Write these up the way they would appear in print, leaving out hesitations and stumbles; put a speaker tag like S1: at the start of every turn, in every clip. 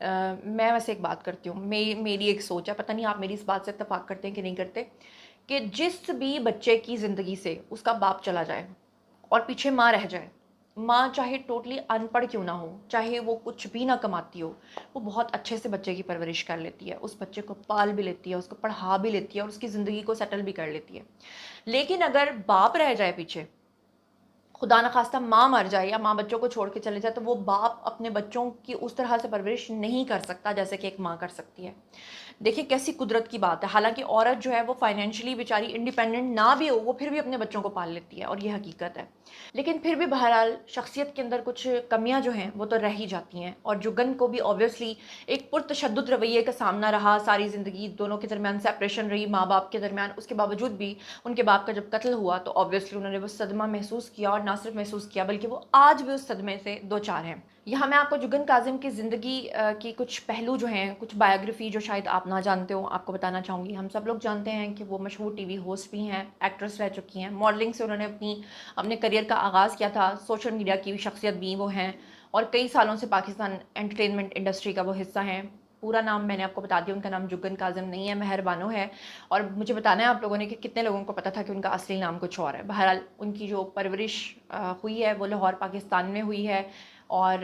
S1: میں ویسے ایک بات کرتی ہوں، میری ایک سوچ ہے، پتہ نہیں آپ میری اس بات سے اتفاق کرتے ہیں کہ نہیں کرتے، کہ جس بھی بچے کی زندگی سے اس کا باپ چلا جائے اور پیچھے ماں رہ جائے، ماں چاہے ٹوٹلی ان پڑھ کیوں نہ ہو، چاہے وہ کچھ بھی نہ کماتی ہو، وہ بہت اچھے سے بچے کی پرورش کر لیتی ہے، اس بچے کو پال بھی لیتی ہے، اس کو پڑھا بھی لیتی ہے اور اس کی زندگی کو سیٹل بھی کر لیتی ہے. لیکن اگر باپ رہ جائے پیچھے، خدا نخواستہ ماں مر جائے یا ماں بچوں کو چھوڑ کے چلے جائے، تو وہ باپ اپنے بچوں کی اس طرح سے پرورش نہیں کر سکتا جیسے کہ ایک ماں کر سکتی ہے. دیکھیں کیسی قدرت کی بات ہے، حالانکہ عورت جو ہے وہ فائنینشلی بیچاری انڈیپینڈنٹ نہ بھی ہو، وہ پھر بھی اپنے بچوں کو پال لیتی ہے اور یہ حقیقت ہے. لیکن پھر بھی بہرحال شخصیت کے اندر کچھ کمیاں جو ہیں وہ تو رہ ہی جاتی ہیں، اور جگن کو بھی آبویسلی ایک پرتشدد رویے کا سامنا رہا ساری زندگی، دونوں کے درمیان سیپریشن رہی ماں باپ کے درمیان. اس کے باوجود بھی ان کے باپ کا جب قتل ہوا تو آبویسلی انہوں نے وہ صدمہ محسوس کیا، اور نہ صرف محسوس کیا بلکہ وہ آج بھی اس صدمے سے دو چار ہیں. یہاں میں آپ کو جگن کاظم کی زندگی کی کچھ پہلو جو ہیں، کچھ بایوگرافی جو شاید آپ نہ جانتے ہو، آپ کو بتانا چاہوں گی. ہم سب لوگ جانتے ہیں کہ وہ مشہور ٹی وی ہوسٹ بھی ہیں، ایکٹریس رہ چکی ہیں، ماڈلنگ سے انہوں نے اپنے کریئر کا آغاز کیا تھا، سوشل میڈیا کی بھی شخصیت بھی وہ ہیں، اور کئی سالوں سے پاکستان انٹرٹینمنٹ انڈسٹری کا وہ حصہ ہیں. پورا نام میں نے آپ کو بتا دیا، ان کا نام جگن کاظم نہیں ہے، مہر بانو ہے. اور مجھے بتانا ہے آپ لوگوں نے کہ کتنے لوگوں کو پتہ تھا کہ ان کا اصلی نام کچھ اور ہے. بہرحال ان کی جو پرورش ہوئی ہے وہ لاہور پاکستان میں ہوئی ہے، اور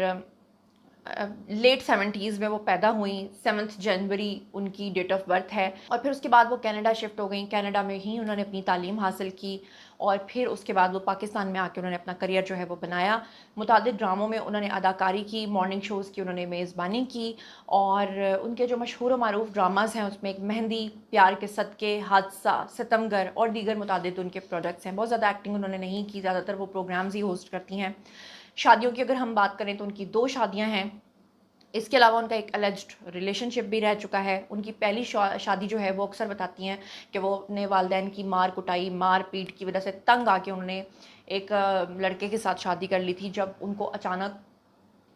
S1: لیٹ 70s میں وہ پیدا ہوئیں. 7 جنوری ان کی ڈیٹ آف برتھ ہے، اور پھر اس کے بعد وہ کینیڈا شفٹ ہو گئیں. کینیڈا میں ہی انہوں نے اپنی تعلیم حاصل کی، اور پھر اس کے بعد وہ پاکستان میں آ کے انہوں نے اپنا کریئر جو ہے وہ بنایا. متعدد ڈراموں میں انہوں نے اداکاری کی، مارننگ شوز کی انہوں نے میزبانی کی، اور ان کے جو مشہور و معروف ڈراماز ہیں اس میں ایک مہندی، پیار کے صدقے، حادثہ، ستمگر اور دیگر متعدد ان کے پروڈکٹس ہیں. بہت زیادہ ایکٹنگ انہوں نے نہیں کی، زیادہ تر وہ پروگرامز ہی ہوسٹ کرتی ہیں. شادیوں کی اگر ہم بات کریں تو ان کی 2 شادیاں ہیں. اس کے علاوہ ان کا ایک الیجڈ ریلیشن شپ بھی رہ چکا ہے. ان کی پہلی شادی جو ہے وہ اکثر بتاتی ہیں کہ وہ اپنے والدین کی مار کٹائی، مار پیٹ کی وجہ سے تنگ آ کے انہوں نے ایک لڑکے کے ساتھ شادی کر لی تھی، جب ان کو اچانک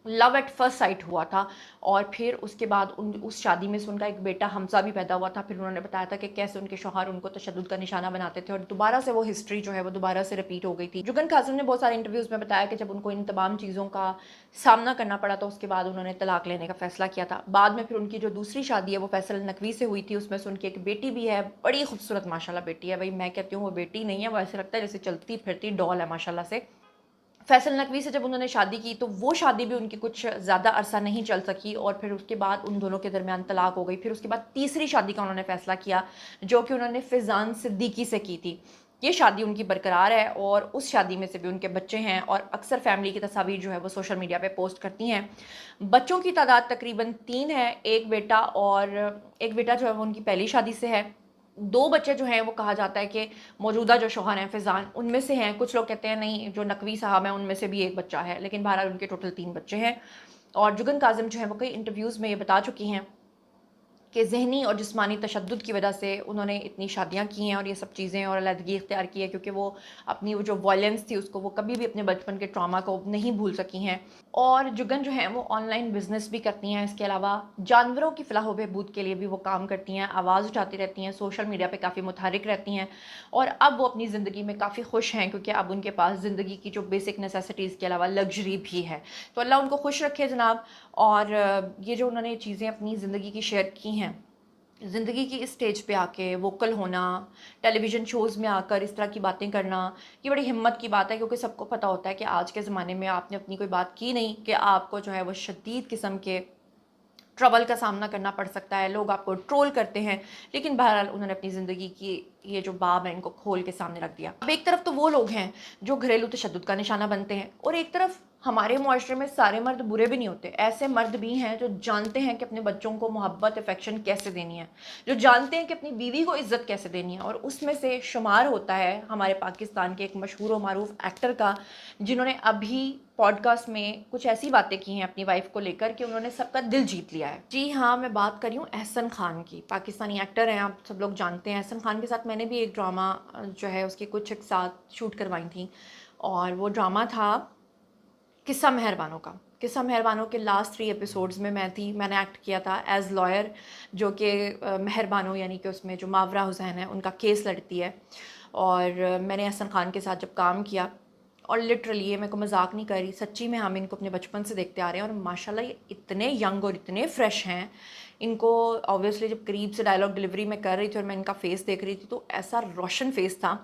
S1: لو ایٹ فرسٹ سائٹ ہوا تھا. اور پھر اس کے بعد اس شادی میں سے ان کا ایک بیٹا حمزہ بھی پیدا ہوا تھا. پھر انہوں نے بتایا تھا کہ کیسے ان کے شوہر ان کو تشدد کا نشانہ بناتے تھے، اور دوبارہ سے وہ ہسٹری جو ہے وہ دوبارہ سے رپیٹ ہو گئی تھی. جگن کاظم نے بہت سارے انٹرویوز میں بتایا کہ جب ان کو ان تمام چیزوں کا سامنا کرنا پڑا تو اس کے بعد انہوں نے طلاق لینے کا فیصلہ کیا تھا. بعد میں پھر ان کی جو دوسری شادی ہے وہ فیصل نقوی سے ہوئی تھی، اس میں سے ان کی ایک بیٹی بھی ہے، بڑی خوبصورت ماشاءاللہ بیٹی ہے. بھائی میں کہتی ہوں وہ بیٹی نہیں ہے، وہ ایسے لگتا ہے جیسے چلتی پھرتی ڈال ہے ماشاءاللہ سے. فیصل نقوی سے جب انہوں نے شادی کی تو وہ شادی بھی ان کی کچھ زیادہ عرصہ نہیں چل سکی، اور پھر اس کے بعد ان دونوں کے درمیان طلاق ہو گئی. پھر اس کے بعد تیسری شادی کا انہوں نے فیصلہ کیا، جو کہ انہوں نے فیضان صدیقی سے کی تھی. یہ شادی ان کی برقرار ہے، اور اس شادی میں سے بھی ان کے بچے ہیں، اور اکثر فیملی کی تصاویر جو ہے وہ سوشل میڈیا پہ پوسٹ کرتی ہیں. بچوں کی تعداد تقریباً 3 ہے، ایک بیٹا جو ہے وہ ان کی پہلی شادی سے ہے. 2 بچے جو ہیں وہ کہا جاتا ہے کہ موجودہ جو شوہر ہیں فیضان ان میں سے ہیں. کچھ لوگ کہتے ہیں نہیں، جو نقوی صاحب ہیں ان میں سے بھی ایک بچہ ہے، لیکن بہرحال ان کے ٹوٹل 3 بچے ہیں. اور جگن کاظم جو ہیں وہ کئی انٹرویوز میں یہ بتا چکی ہیں کہ ذہنی اور جسمانی تشدد کی وجہ سے انہوں نے اتنی شادیاں کی ہیں اور یہ سب چیزیں، اور علیحدگی اختیار کی ہے، کیونکہ وہ اپنی وہ جو وائلنس تھی اس کو وہ کبھی بھی اپنے بچپن کے ٹراما کو نہیں بھول سکی ہیں. اور جگن جو ہیں وہ آن لائن بزنس بھی کرتی ہیں. اس کے علاوہ جانوروں کی فلاح و بہبود کے لیے بھی وہ کام کرتی ہیں، آواز اٹھاتی رہتی ہیں، سوشل میڈیا پہ کافی متحرک رہتی ہیں. اور اب وہ اپنی زندگی میں کافی خوش ہیں، کیونکہ اب ان کے پاس زندگی کی جو بیسک نیسیسٹیز کے علاوہ لگژری بھی ہے. تو اللہ ان کو خوش رکھے جناب. اور یہ جو انہوں نے چیزیں اپنی زندگی کی شیئر کی ہیں، زندگی کی اس سٹیج پہ آ کے ووکل ہونا، ٹیلی ویژن شوز میں آ کر اس طرح کی باتیں کرنا، یہ بڑی ہمت کی بات ہے. کیونکہ سب کو پتہ ہوتا ہے کہ آج کے زمانے میں آپ نے اپنی کوئی بات کی نہیں کہ آپ کو جو ہے وہ شدید قسم کے ٹربل کا سامنا کرنا پڑ سکتا ہے، لوگ آپ کو ٹرول کرتے ہیں. لیکن بہرحال انہوں نے اپنی زندگی کی یہ جو باب ہے ان کو کھول کے سامنے رکھ دیا. اب ایک طرف تو وہ لوگ ہیں جو گھریلو تشدد کا نشانہ بنتے ہیں، اور ایک طرف ہمارے معاشرے میں سارے مرد برے بھی نہیں ہوتے. ایسے مرد بھی ہیں جو جانتے ہیں کہ اپنے بچوں کو محبت، افیکشن کیسے دینی ہے، جو جانتے ہیں کہ اپنی بیوی کو عزت کیسے دینی ہے. اور اس میں سے شمار ہوتا ہے ہمارے پاکستان کے ایک مشہور و معروف ایکٹر کا، جنہوں نے ابھی پوڈ کاسٹ میں کچھ ایسی باتیں کی ہیں اپنی وائف کو لے کر کہ انہوں نے سب کا دل جیت لیا ہے. جی ہاں، میں بات کر رہی ہوں احسن خان کی. پاکستانی ایکٹر ہیں، آپ سب لوگ جانتے ہیں. احسن خان کے ساتھ میں نے بھی ایک ڈرامہ جو ہے اس کے کچھ ایک ساتھ شوٹ کروائی تھیں، اور وہ ڈرامہ تھا قصہ مہربانوں کا. قصہ مہربانوں کے لاسٹ 3 ایپیسوڈز میں میں تھی. میں نے ایکٹ کیا تھا ایز لائر، جو کہ مہربانوں یعنی کہ اس میں جو ماورا حسین ہے ان کا کیس لڑتی ہے. اور میں نے احسن خان کے ساتھ جب کام کیا، اور لٹرلی یہ میں کو مذاق نہیں کر رہی، سچی میں ہم ان کو اپنے بچپن سے دیکھتے آ رہے ہیں اور ماشاءاللہ یہ اتنے ینگ اور اتنے فریش ہیں. ان کو آبویسلی جب قریب سے ڈائلاگ ڈلیوری میں کر رہی تھی اور میں ان کا فیس دیکھ رہی تھی تو ایسا روشن فیس تھا.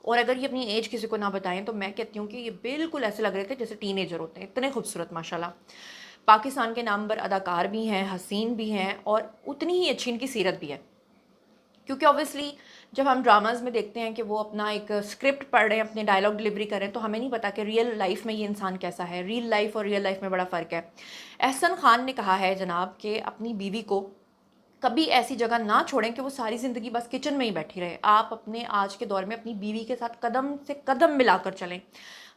S1: اور اگر یہ اپنی ایج کسی کو نہ بتائیں تو میں کہتی ہوں کہ یہ بالکل ایسے لگ رہے تھے جیسے ٹین ایجر ہوتے ہیں، اتنے خوبصورت ماشاءاللہ. پاکستان کے نام پر اداکار بھی ہیں، حسین بھی ہیں، اور اتنی ہی اچھی ان کی سیرت بھی ہے. کیونکہ اوبیسلی جب ہم ڈراماز میں دیکھتے ہیں کہ وہ اپنا ایک اسکرپٹ پڑھ رہے ہیں، اپنے ڈائلاگ ڈلیوری کر رہے ہیں، تو ہمیں نہیں پتا کہ ریئل لائف میں یہ انسان کیسا ہے. ریئل لائف اور ریئل لائف میں بڑا فرق ہے. احسن خان نے کہا ہے جناب کہ اپنی بیوی کو کبھی ایسی جگہ نہ چھوڑیں کہ وہ ساری زندگی بس کچن میں ہی بیٹھی رہے. آپ اپنے آج کے دور میں اپنی بیوی کے ساتھ قدم سے قدم ملا کر چلیں.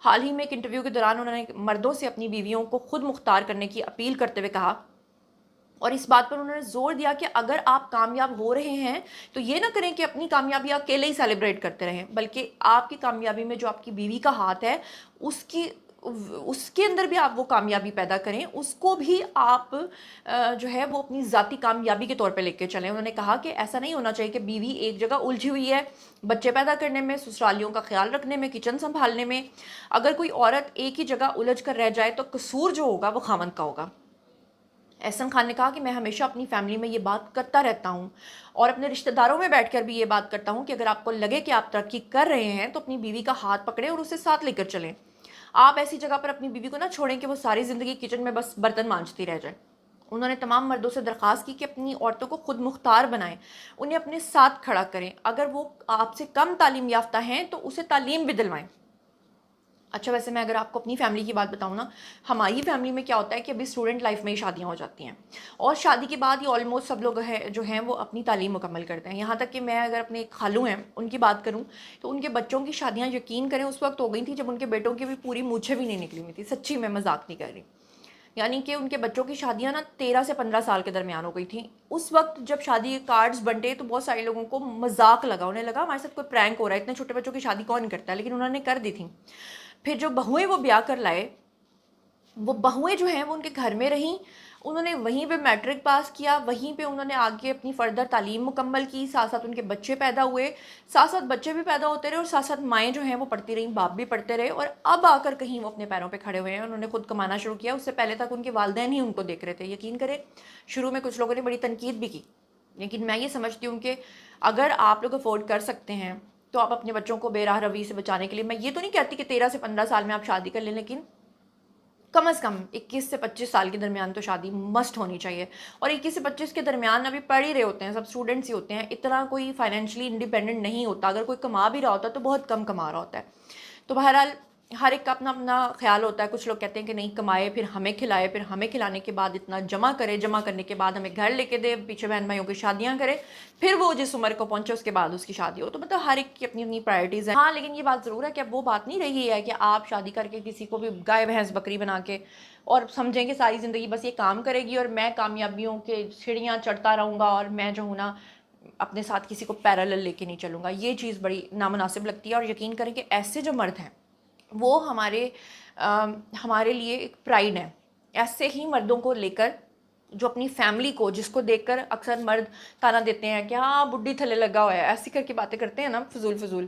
S1: حال ہی میں ایک انٹرویو کے دوران انہوں نے مردوں سے اپنی بیویوں کو خود مختار کرنے کی اپیل کرتے ہوئے کہا، اور اس بات پر انہوں نے زور دیا کہ اگر آپ کامیاب ہو رہے ہیں تو یہ نہ کریں کہ اپنی کامیابی اکیلے ہی سیلیبریٹ کرتے رہیں، بلکہ آپ کی کامیابی میں جو آپ کی بیوی کا ہاتھ ہے اس کے اندر بھی آپ وہ کامیابی پیدا کریں، اس کو بھی آپ جو ہے وہ اپنی ذاتی کامیابی کے طور پہ لے کے چلیں. انہوں نے کہا کہ ایسا نہیں ہونا چاہیے کہ بیوی ایک جگہ الجھی ہوئی ہے بچے پیدا کرنے میں، سسرالیوں کا خیال رکھنے میں، کچن سنبھالنے میں. اگر کوئی عورت ایک ہی جگہ الجھ کر رہ جائے تو قصور جو ہوگا وہ خاوند کا ہوگا. احسن خان نے کہا کہ میں ہمیشہ اپنی فیملی میں یہ بات کرتا رہتا ہوں اور اپنے رشتہ داروں میں بیٹھ کر بھی یہ بات کرتا ہوں کہ اگر آپ کو لگے کہ آپ ترقی کر رہے ہیں تو اپنی بیوی کا ہاتھ پکڑیں اور اسے ساتھ لے کر چلیں. آپ ایسی جگہ پر اپنی بیوی کو نہ چھوڑیں کہ وہ ساری زندگی کچن میں بس برتن مانجتی رہ جائے. انہوں نے تمام مردوں سے درخواست کی کہ اپنی عورتوں کو خود مختار بنائیں، انہیں اپنے ساتھ کھڑا کریں. اگر وہ آپ سے کم تعلیم یافتہ ہیں تو اسے تعلیم بھی دلوائیں. اچھا ویسے میں اگر آپ کو اپنی فیملی کی بات بتاؤں نا، ہماری فیملی میں کیا ہوتا ہے کہ ابھی اسٹوڈنٹ لائف میں ہی شادیاں ہو جاتی ہیں اور شادی کے بعد یہ آلموسٹ سب لوگ جو ہیں وہ اپنی تعلیم مکمل کرتے ہیں. یہاں تک کہ میں اگر اپنے خالو ہیں ان کی بات کروں تو ان کے بچوں کی شادیاں یقین کریں اس وقت ہو گئی تھیں جب ان کے بیٹوں کی بھی پوری مونچھیں بھی نہیں نکلی ہوئی تھی. سچی میں مذاق نہیں کر رہی. یعنی کہ ان کے بچوں کی شادیاں نا 13 سے 15 سال کے درمیان ہو گئی تھیں. اس وقت جب شادی کے کارڈز بنٹے تو بہت سارے لوگوں کو مذاق لگا، انہیں لگا ہمارے ساتھ کوئی پرینک ہو رہا ہے، اتنے چھوٹے بچوں کی شادی کون کرتا ہے، لیکن انہوں نے کر دی تھیں. پھر جو بہویں وہ بیاہ کر لائے، وہ بہویں جو ہیں وہ ان کے گھر میں رہیں، انہوں نے وہیں پہ میٹرک پاس کیا، وہیں پہ انہوں نے آگے اپنی فردر تعلیم مکمل کی، ساتھ ساتھ ان کے بچے پیدا ہوئے، ساتھ ساتھ بچے بھی پیدا ہوتے رہے اور ساتھ ساتھ مائیں جو ہیں وہ پڑھتی رہیں، باپ بھی پڑھتے رہے، اور اب آ کر کہیں وہ اپنے پیروں پہ کھڑے ہوئے ہیں. انہوں نے خود کمانا شروع کیا. اس سے پہلے تک ان کے والدین ہی ان کو دیکھ رہے تھے. یقین کریں شروع میں کچھ لوگوں نے بڑی تنقید بھی کی، لیکن میں یہ سمجھتی ہوں کہ اگر آپ لوگ افورڈ کر سکتے ہیں تو آپ اپنے بچوں کو بے راہ روی سے بچانے کے لیے، میں یہ تو نہیں کہتی کہ 13 سے 15 سال میں آپ شادی کر لیں، لیکن کم از کم 21 سے 25 سال کے درمیان تو شادی مسٹ ہونی چاہیے. اور 21 سے 25 کے درمیان ابھی پڑھ ہی رہے ہوتے ہیں، سب اسٹوڈنٹس ہی ہوتے ہیں، اتنا کوئی فائنینشلی انڈیپینڈنٹ نہیں ہوتا. اگر کوئی کما بھی رہا ہوتا ہے تو بہت کم کما رہا ہوتا ہے. تو بہرحال ہر ایک کا اپنا اپنا خیال ہوتا ہے. کچھ لوگ کہتے ہیں کہ نہیں کمائے پھر ہمیں کھلائے، پھر ہمیں کھلانے کے بعد اتنا جمع کرے، جمع کرنے کے بعد ہمیں گھر لے کے دے، پیچھے بہن بھائیوں کی شادیاں کرے، پھر وہ جس عمر کو پہنچے اس کے بعد اس کی شادی ہو. تو مطلب ہر ایک کی اپنی اپنی پرائرٹیز ہیں. ہاں لیکن یہ بات ضرور ہے کہ اب وہ بات نہیں رہی ہے کہ آپ شادی کر کے کسی کو بھی گائے بھینس بکری بنا کے اور سمجھیں کہ ساری زندگی بس یہ کام کرے گی اور میں کامیابیوں کے سیڑھیاں چڑھتا رہوں گا اور میں جو ہوں نا اپنے ساتھ کسی کو پیرالل لے کے نہیں چلوں گا. یہ چیز بڑی نامناسب لگتی ہے. اور یقین کریں کہ ایسے جو مرد ہیں وہ ہمارے لیے ایک پرائڈ ہے. ایسے ہی مردوں کو لے کر جو اپنی فیملی کو، جس کو دیکھ کر اکثر مرد تانا دیتے ہیں کہ ہاں بڈھی تھلے لگا ہوا ہے، ایسی کر کے باتیں کرتے ہیں نا فضول،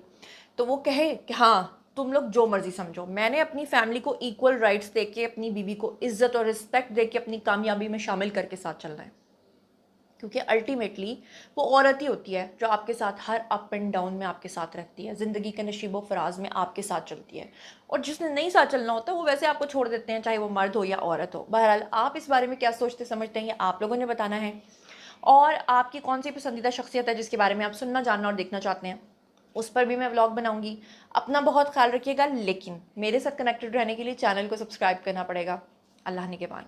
S1: تو وہ کہے کہ ہاں تم لوگ جو مرضی سمجھو، میں نے اپنی فیملی کو ایکول رائٹس دے کے، اپنی بیوی کو عزت اور رسپیکٹ دے کے اپنی کامیابی میں شامل کر کے ساتھ چلنا ہے. کیونکہ الٹیمیٹلی وہ عورت ہی ہوتی ہے جو آپ کے ساتھ ہر اپ اینڈ ڈاؤن میں آپ کے ساتھ رہتی ہے، زندگی کے نشیب و فراز میں آپ کے ساتھ چلتی ہے. اور جس نے نہیں ساتھ چلنا ہوتا وہ ویسے آپ کو چھوڑ دیتے ہیں، چاہے وہ مرد ہو یا عورت ہو. بہرحال آپ اس بارے میں کیا سوچتے سمجھتے ہیں یہ آپ لوگوں نے بتانا ہے. اور آپ کی کون سی پسندیدہ شخصیت ہے جس کے بارے میں آپ سننا جاننا اور دیکھنا چاہتے ہیں، اس پر بھی میں ولاگ بناؤں گی. اپنا بہت خیال رکھیے گا، لیکن میرے ساتھ کنیکٹڈ رہنے کے لیے چینل کو سبسکرائب کرنا پڑے گا. اللہ نگہبان.